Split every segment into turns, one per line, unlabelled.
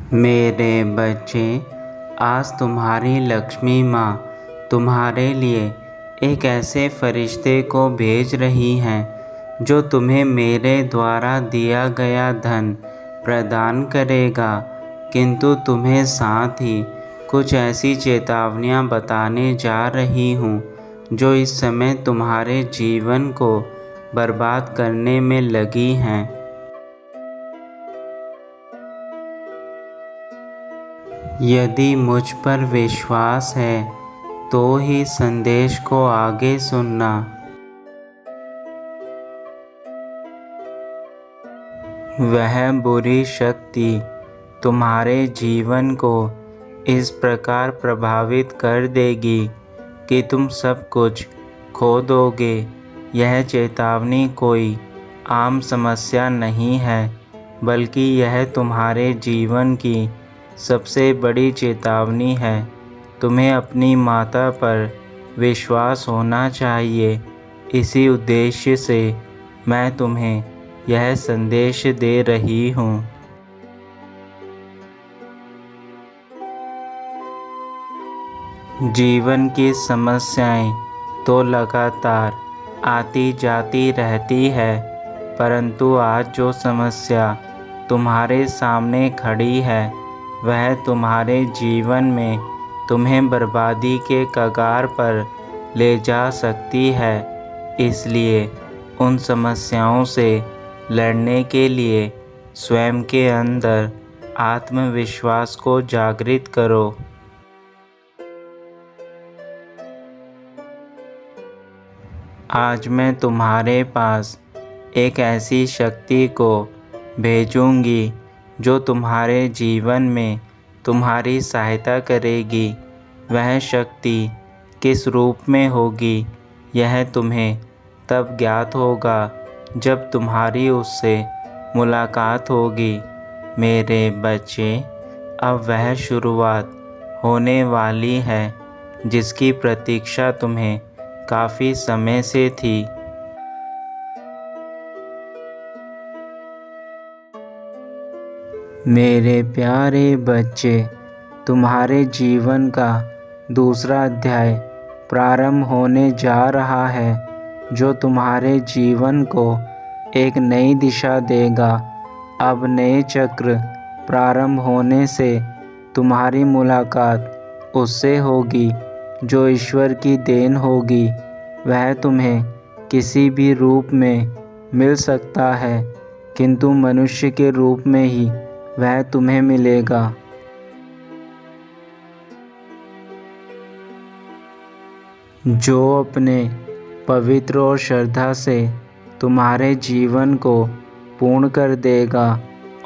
मेरे बच्चे, आज तुम्हारी लक्ष्मी माँ तुम्हारे लिए एक ऐसे फरिश्ते को भेज रही हैं जो तुम्हें मेरे द्वारा दिया गया धन प्रदान करेगा, किंतु तुम्हें साथ ही कुछ ऐसी चेतावनियाँ बताने जा रही हूँ जो इस समय तुम्हारे जीवन को बर्बाद करने में लगी हैं। यदि मुझ पर विश्वास है तो ही संदेश को आगे सुनना। वह बुरी शक्ति तुम्हारे जीवन को इस प्रकार प्रभावित कर देगी कि तुम सब कुछ खो दोगे। यह चेतावनी कोई आम समस्या नहीं है, बल्कि यह तुम्हारे जीवन की सबसे बड़ी चेतावनी है। तुम्हें अपनी माता पर विश्वास होना चाहिए। इसी उद्देश्य से मैं तुम्हें यह संदेश दे रही हूँ। जीवन की समस्याएं तो लगातार आती जाती रहती है, परंतु आज जो समस्या तुम्हारे सामने खड़ी है वह तुम्हारे जीवन में तुम्हें बर्बादी के कगार पर ले जा सकती है। इसलिए उन समस्याओं से लड़ने के लिए स्वयं के अंदर आत्मविश्वास को जागृत करो। आज मैं तुम्हारे पास एक ऐसी शक्ति को भेजूंगी जो तुम्हारे जीवन में तुम्हारी सहायता करेगी। वह शक्ति किस रूप में होगी यह तुम्हें तब ज्ञात होगा जब तुम्हारी उससे मुलाकात होगी। मेरे बच्चे, अब वह शुरुआत होने वाली है जिसकी प्रतीक्षा तुम्हें काफ़ी समय से थी। मेरे प्यारे बच्चे, तुम्हारे जीवन का दूसरा अध्याय प्रारंभ होने जा रहा है जो तुम्हारे जीवन को एक नई दिशा देगा। अब नए चक्र प्रारंभ होने से तुम्हारी मुलाकात उससे होगी जो ईश्वर की देन होगी। वह तुम्हें किसी भी रूप में मिल सकता है, किंतु मनुष्य के रूप में ही वह तुम्हें मिलेगा। जो अपने पवित्र और श्रद्धा से तुम्हारे जीवन को पूर्ण कर देगा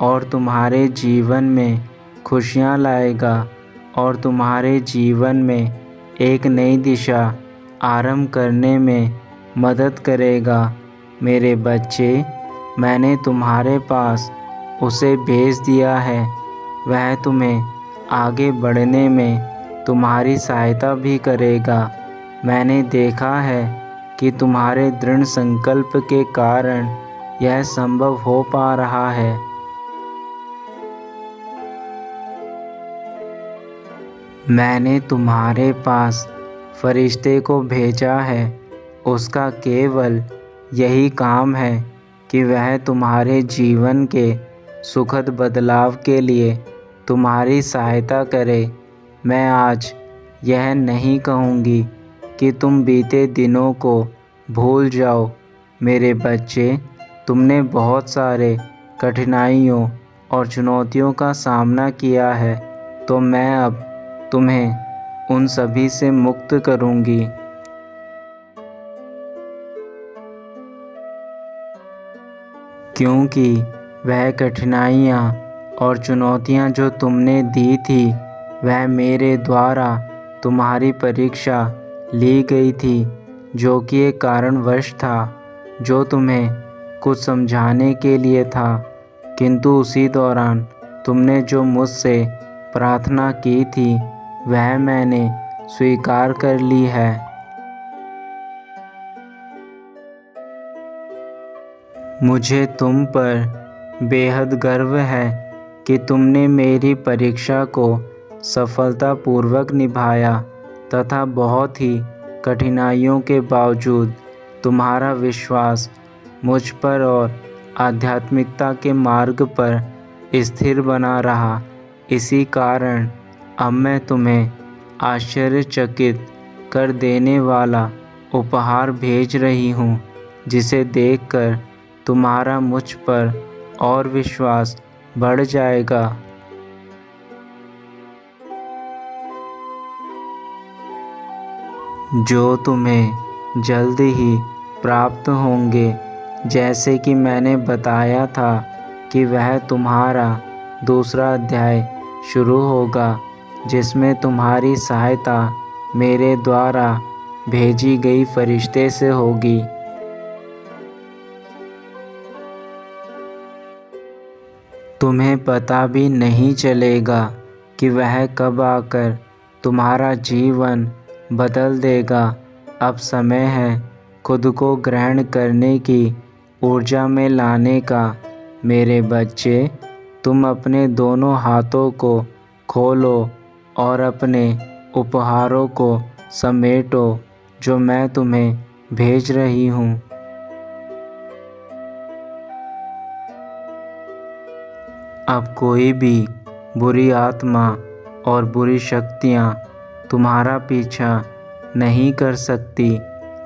और तुम्हारे जीवन में खुशियाँ लाएगा और तुम्हारे जीवन में एक नई दिशा आरंभ करने में मदद करेगा। मेरे बच्चे, मैंने तुम्हारे पास उसे भेज दिया है। वह तुम्हें आगे बढ़ने में तुम्हारी सहायता भी करेगा। मैंने देखा है कि तुम्हारे दृढ़ संकल्प के कारण यह संभव हो पा रहा है। मैंने तुम्हारे पास फरिश्ते को भेजा है। उसका केवल यही काम है कि वह तुम्हारे जीवन के सुखद बदलाव के लिए तुम्हारी सहायता करे। मैं आज यह नहीं कहूँगी कि तुम बीते दिनों को भूल जाओ। मेरे बच्चे, तुमने बहुत सारे कठिनाइयों और चुनौतियों का सामना किया है, तो मैं अब तुम्हें उन सभी से मुक्त करूँगी। क्योंकि वह कठिनाइयाँ और चुनौतियाँ जो तुमने दी थी वह मेरे द्वारा तुम्हारी परीक्षा ली गई थी, जो कि एक कारणवश था जो तुम्हें कुछ समझाने के लिए था, किंतु उसी दौरान तुमने जो मुझसे प्रार्थना की थी वह मैंने स्वीकार कर ली है। मुझे तुम पर बेहद गर्व है कि तुमने मेरी परीक्षा को सफलतापूर्वक निभाया तथा बहुत ही कठिनाइयों के बावजूद तुम्हारा विश्वास मुझ पर और आध्यात्मिकता के मार्ग पर स्थिर बना रहा। इसी कारण अब मैं तुम्हें आश्चर्यचकित कर देने वाला उपहार भेज रही हूँ, जिसे देखकर तुम्हारा मुझ पर और विश्वास बढ़ जाएगा। जो तुम्हें जल्द ही प्राप्त होंगे, जैसे कि मैंने बताया था कि वह तुम्हारा दूसरा अध्याय शुरू होगा, जिसमें तुम्हारी सहायता मेरे द्वारा भेजी गई फरिश्ते से होगी। तुम्हें पता भी नहीं चलेगा कि वह कब आकर तुम्हारा जीवन बदल देगा। अब समय है खुद को ग्रहण करने की ऊर्जा में लाने का। मेरे बच्चे, तुम अपने दोनों हाथों को खोलो और अपने उपहारों को समेटो जो मैं तुम्हें भेज रही हूँ। अब कोई भी बुरी आत्मा और बुरी शक्तियाँ तुम्हारा पीछा नहीं कर सकती।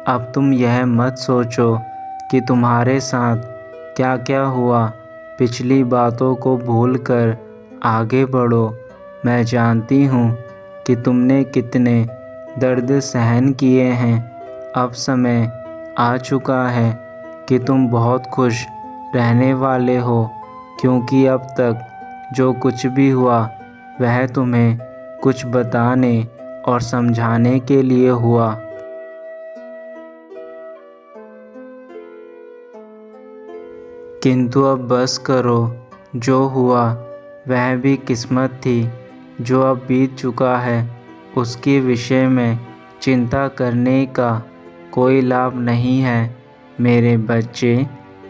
अब तुम यह मत सोचो कि तुम्हारे साथ क्या क्या हुआ। पिछली बातों को भूलकर आगे बढ़ो। मैं जानती हूँ कि तुमने कितने दर्द सहन किए हैं। अब समय आ चुका है कि तुम बहुत खुश रहने वाले हो, क्योंकि अब तक जो कुछ भी हुआ वह तुम्हें कुछ बताने और समझाने के लिए हुआ। किंतु अब बस करो। जो हुआ वह भी किस्मत थी। जो अब बीत चुका है उसके विषय में चिंता करने का कोई लाभ नहीं है। मेरे बच्चे,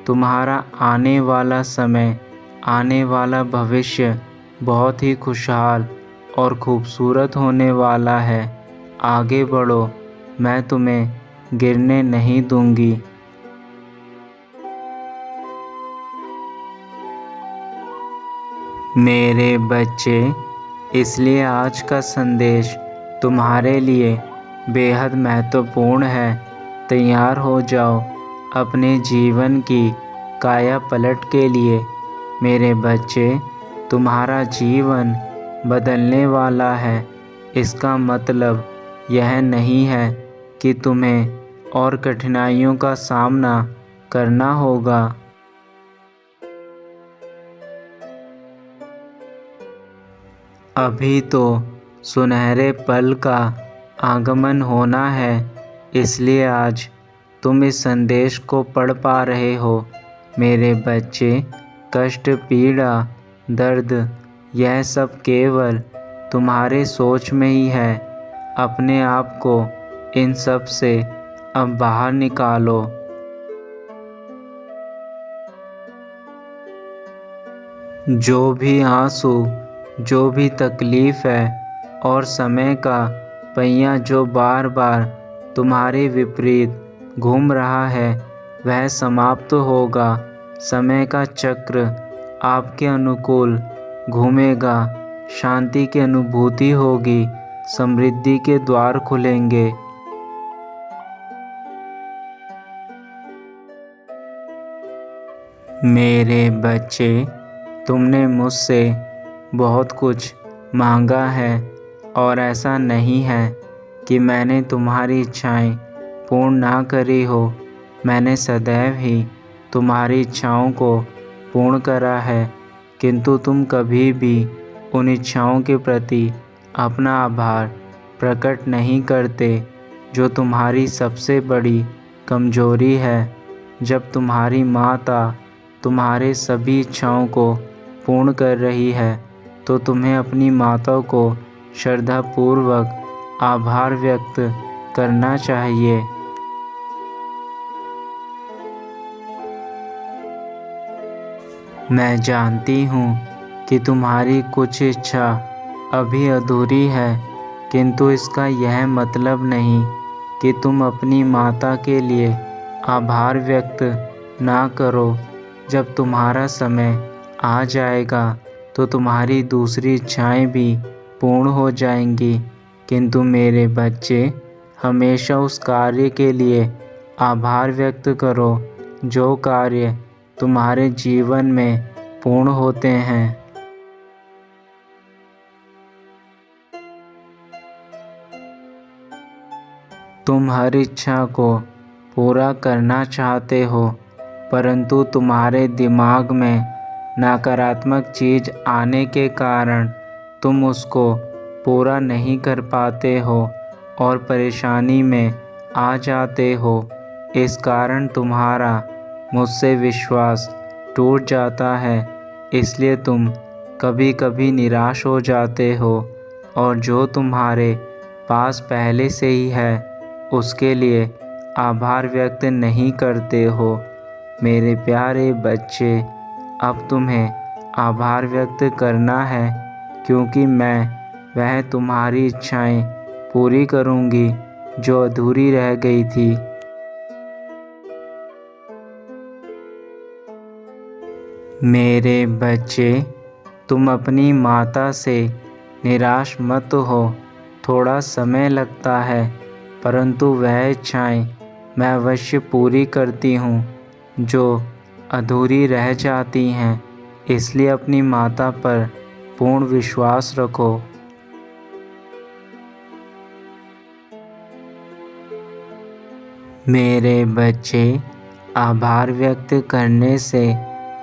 तुम्हारा आने वाला समय, आने वाला भविष्य बहुत ही खुशहाल और खूबसूरत होने वाला है। आगे बढ़ो, मैं तुम्हें गिरने नहीं दूंगी। मेरे बच्चे, इसलिए आज का संदेश तुम्हारे लिए बेहद महत्वपूर्ण है। तैयार हो जाओ अपने जीवन की काया पलट के लिए। मेरे बच्चे, तुम्हारा जीवन बदलने वाला है। इसका मतलब यह नहीं है कि तुम्हें और कठिनाइयों का सामना करना होगा। अभी तो सुनहरे पल का आगमन होना है, इसलिए आज तुम इस संदेश को पढ़ पा रहे हो। मेरे बच्चे, कष्ट, पीड़ा, दर्द, यह सब केवल तुम्हारे सोच में ही है। अपने आप को इन सब से अब बाहर निकालो। जो भी आंसू, जो भी तकलीफ़ है और समय का पहिया जो बार बार तुम्हारे विपरीत घूम रहा है, वह समाप्त होगा। समय का चक्र आपके अनुकूल घूमेगा। शांति की अनुभूति होगी। समृद्धि के द्वार खुलेंगे। मेरे बच्चे, तुमने मुझसे बहुत कुछ मांगा है और ऐसा नहीं है कि मैंने तुम्हारी इच्छाएं पूर्ण ना करी हो। मैंने सदैव ही तुम्हारी इच्छाओं को पूर्ण करा है, किंतु तुम कभी भी उन इच्छाओं के प्रति अपना आभार प्रकट नहीं करते, जो तुम्हारी सबसे बड़ी कमजोरी है। जब तुम्हारी माता तुम्हारे सभी इच्छाओं को पूर्ण कर रही है, तो तुम्हें अपनी माता को श्रद्धापूर्वक आभार व्यक्त करना चाहिए। मैं जानती हूँ कि तुम्हारी कुछ इच्छा अभी अधूरी है, किंतु इसका यह मतलब नहीं कि तुम अपनी माता के लिए आभार व्यक्त ना करो। जब तुम्हारा समय आ जाएगा तो तुम्हारी दूसरी इच्छाएं भी पूर्ण हो जाएंगी, किंतु मेरे बच्चे हमेशा उस कार्य के लिए आभार व्यक्त करो जो कार्य तुम्हारे जीवन में पूर्ण होते हैं। तुम हर इच्छा को पूरा करना चाहते हो, परंतु तुम्हारे दिमाग में नकारात्मक चीज़ आने के कारण तुम उसको पूरा नहीं कर पाते हो और परेशानी में आ जाते हो। इस कारण तुम्हारा मुझसे विश्वास टूट जाता है, इसलिए तुम कभी कभी निराश हो जाते हो और जो तुम्हारे पास पहले से ही है उसके लिए आभार व्यक्त नहीं करते हो। मेरे प्यारे बच्चे, अब तुम्हें आभार व्यक्त करना है, क्योंकि मैं वह तुम्हारी इच्छाएं पूरी करूंगी जो अधूरी रह गई थी। मेरे बच्चे, तुम अपनी माता से निराश मत हो। थोड़ा समय लगता है, परंतु वह इच्छाएं मैं अवश्य पूरी करती हूँ जो अधूरी रह जाती हैं, इसलिए अपनी माता पर पूर्ण विश्वास रखो। मेरे बच्चे, आभार व्यक्त करने से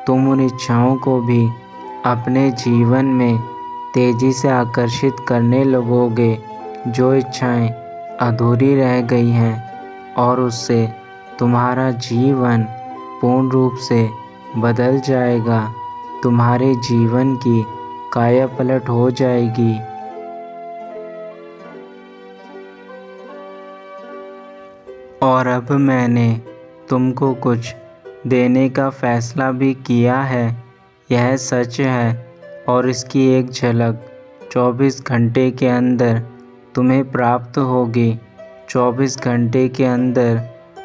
तुम उन इच्छाओं को भी अपने जीवन में तेज़ी से आकर्षित करने लगोगे जो इच्छाएं अधूरी रह गई हैं, और उससे तुम्हारा जीवन पूर्ण रूप से बदल जाएगा। तुम्हारे जीवन की काया पलट हो जाएगी। और अब मैंने तुमको कुछ देने का फैसला भी किया है। यह सच है और इसकी एक झलक 24 घंटे के अंदर तुम्हें प्राप्त होगी। 24 घंटे के अंदर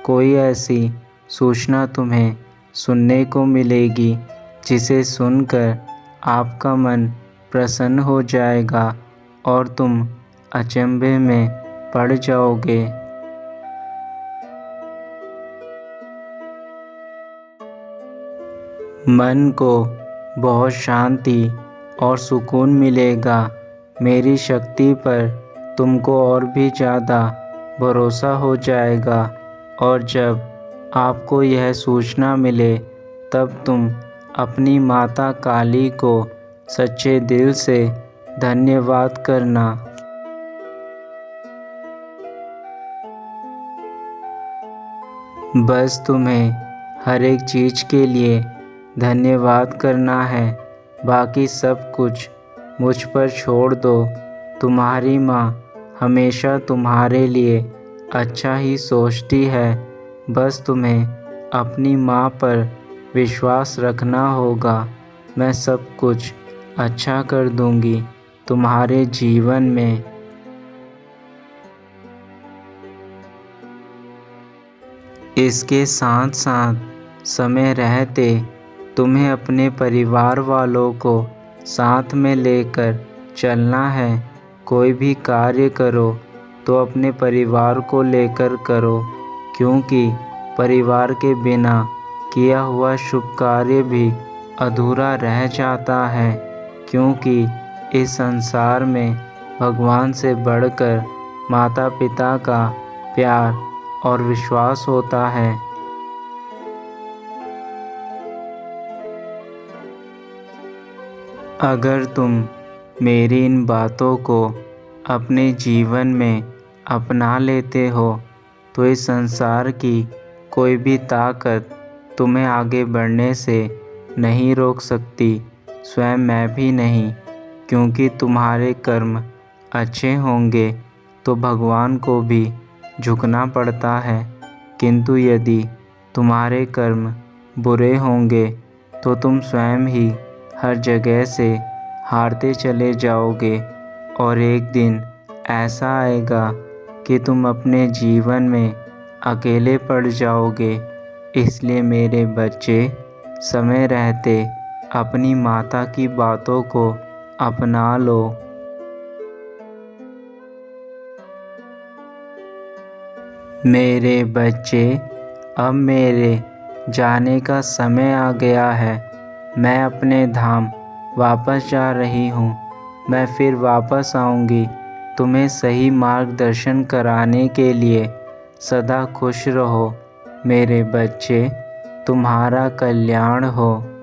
कोई ऐसी सूचना तुम्हें सुनने को मिलेगी जिसे सुनकर आपका मन प्रसन्न हो जाएगा और तुम अचंभे में पड़ जाओगे। मन को बहुत शांति और सुकून मिलेगा। मेरी शक्ति पर तुमको और भी ज़्यादा भरोसा हो जाएगा, और जब आपको यह सूचना मिले तब तुम अपनी माता काली को सच्चे दिल से धन्यवाद करना। बस तुम्हें हर एक चीज़ के लिए धन्यवाद करना है, बाकी सब कुछ मुझ पर छोड़ दो। तुम्हारी माँ हमेशा तुम्हारे लिए अच्छा ही सोचती है। बस तुम्हें अपनी माँ पर विश्वास रखना होगा। मैं सब कुछ अच्छा कर दूँगी तुम्हारे जीवन में। इसके साथ साथ समय रहते तुम्हें अपने परिवार वालों को साथ में लेकर चलना है। कोई भी कार्य करो तो अपने परिवार को लेकर करो, क्योंकि परिवार के बिना किया हुआ शुभ कार्य भी अधूरा रह जाता है। क्योंकि इस संसार में भगवान से बढ़कर माता पिता का प्यार और विश्वास होता है। अगर तुम मेरी इन बातों को अपने जीवन में अपना लेते हो तो इस संसार की कोई भी ताकत तुम्हें आगे बढ़ने से नहीं रोक सकती, स्वयं मैं भी नहीं। क्योंकि तुम्हारे कर्म अच्छे होंगे तो भगवान को भी झुकना पड़ता है, किंतु यदि तुम्हारे कर्म बुरे होंगे तो तुम स्वयं ही हर जगह से हारते चले जाओगे और एक दिन ऐसा आएगा कि तुम अपने जीवन में अकेले पड़ जाओगे। इसलिए मेरे बच्चे, समय रहते अपनी माता की बातों को अपना लो। मेरे बच्चे, अब मेरे जाने का समय आ गया है। मैं अपने धाम वापस जा रही हूँ। मैं फिर वापस आऊँगी तुम्हें सही मार्गदर्शन कराने के लिए। सदा खुश रहो मेरे बच्चे। तुम्हारा कल्याण हो।